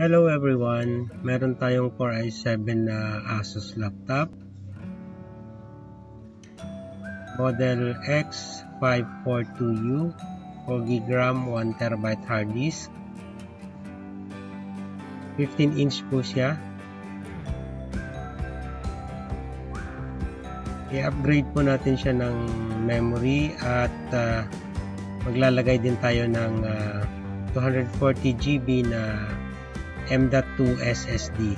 Hello everyone! Meron tayong Core i7 na Asus laptop. Model X542U, 4GB RAM, 1TB hard disk. 15-inch po siya. I-upgrade po natin siya ng memory at maglalagay din tayo ng 240GB na M.2 SSD.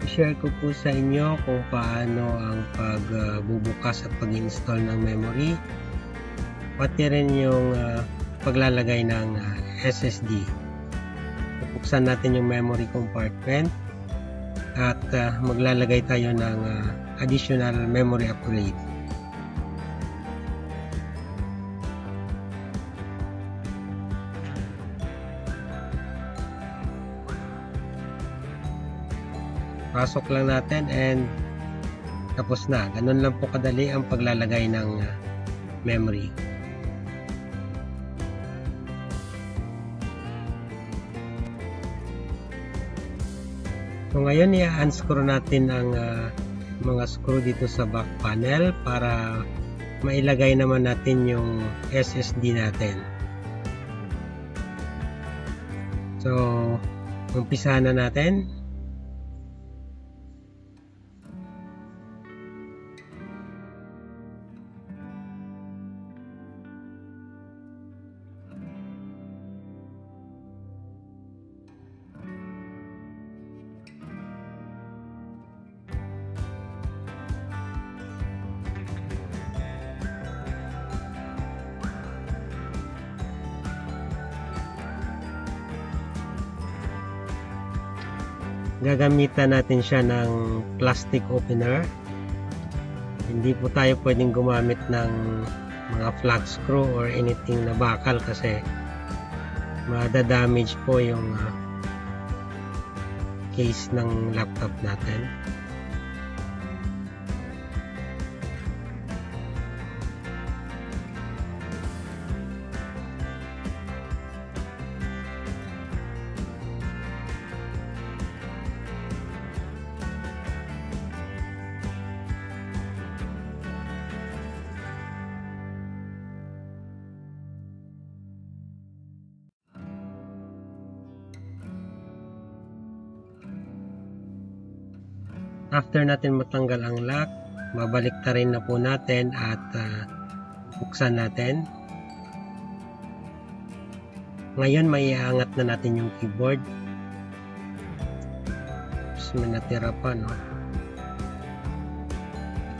I-share ko po sa inyo kung paano ang pagbubukas at pag-install ng memory, pati rin yung paglalagay ng SSD. Bubuksan natin yung memory compartment at maglalagay tayo ng additional memory upgrade. Pasok lang natin and tapos na. Ganun lang po kadali ang paglalagay ng memory. So ngayon i-unscrew natin ang mga screw dito sa back panel para mailagay naman natin yung SSD natin. So umpisahan na natin. Gagamitan natin siya ng plastic opener. Hindi po tayo pwedeng gumamit ng mga flat screw or anything na bakal kasi madadamage po yung case ng laptop natin. After natin matanggal ang lock, babalik ta rin na po natin at buksan natin. Ngayon may iangat na natin yung keyboard. Tapos may natira pa, no?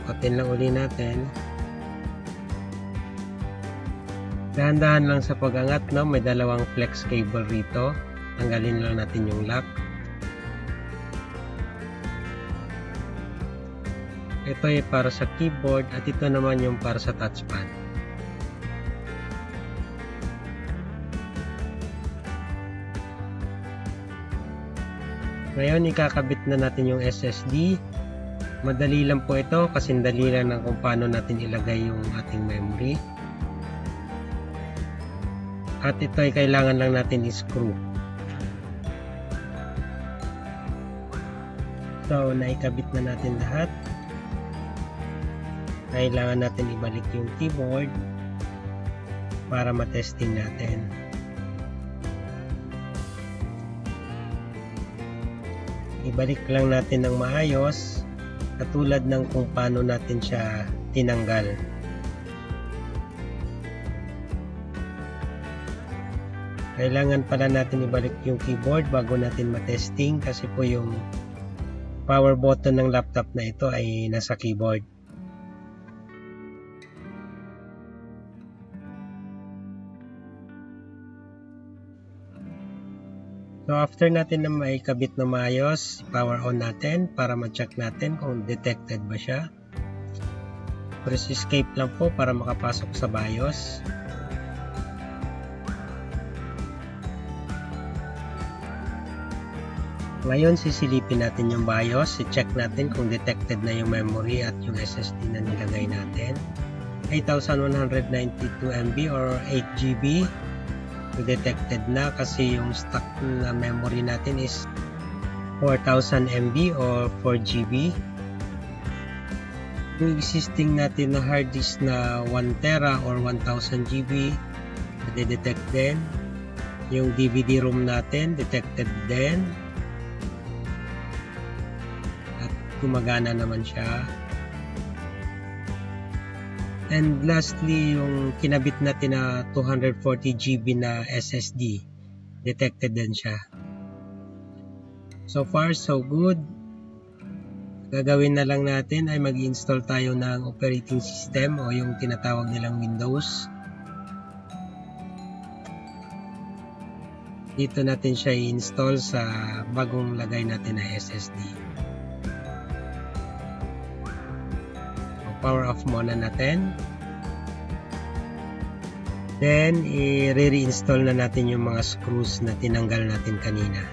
Ikutin lang uli natin. Dahan-dahan lang sa pag-angat, no? May dalawang flex cable rito. Tanggalin lang natin yung lock. Ito ay para sa keyboard at ito naman yung para sa touchpad. Ngayon ikakabit na natin yung SSD. Madali lang po ito kasi dali lang ng kung paano natin ilagay yung ating memory. At ito ay kailangan lang natin i-screw. So naikabit na natin lahat. Kailangan natin ibalik yung keyboard para matesting natin. Ibalik lang natin ng maayos katulad ng kung paano natin siya tinanggal. Kailangan pala natin ibalik yung keyboard bago natin matesting kasi po yung power button ng laptop na ito ay nasa keyboard. So after natin na maikabit na maayos, power on natin para ma-check natin kung detected ba siya. Press escape lang po para makapasok sa BIOS. Ngayon sisilipin natin yung BIOS, i-check natin kung detected na yung memory at yung SSD na nilagay natin. 8192 MB or 8GB. detected na kasi yung stock na memory natin is 4000 MB or 4 GB. Yung existing natin na hard disk na 1 tera or 1000 GB detect din. Yung DVD ROM natin detected din at gumagana naman siya. And lastly, yung kinabit natin na 240 GB na SSD, detected din siya. So far, so good. Gagawin na lang natin ay mag-install tayo ng operating system o yung tinatawag nilang Windows. Dito natin siya i-install sa bagong lagay natin na SSD. Power off muna natin. Then, i-reinstall na natin yung mga screws na tinanggal natin kanina.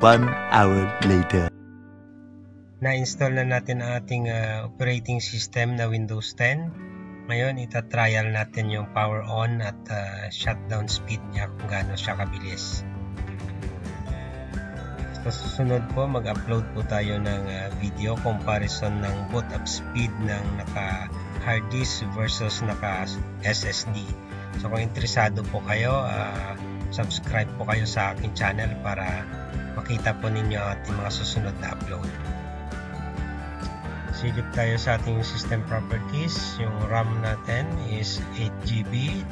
One hour later. Na-install na natin ang ating operating system na Windows 10. Ngayon, ita-trial natin yung power on at shutdown speed niya kung gaano siya kabilis. So, susunod po, mag-upload po tayo ng video comparison ng boot up speed ng naka hard disk versus naka SSD. So, kung interesado po kayo, subscribe po kayo sa aking channel para makita po ninyo ating mga susunod na upload. Silip tayo sa ating system properties. Yung RAM natin is 8 GB.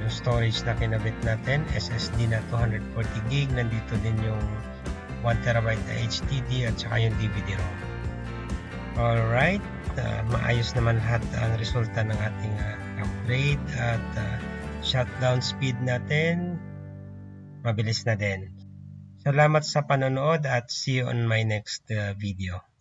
Yung storage na kinabit natin, SSD na 240 GB. Nandito din yung 1 TB na HDD at saka yung DVD ROM. Alright, maayos naman lahat ang resulta ng ating upgrade at shutdown speed natin mabilis na din. Salamat sa panonood at see you on my next video.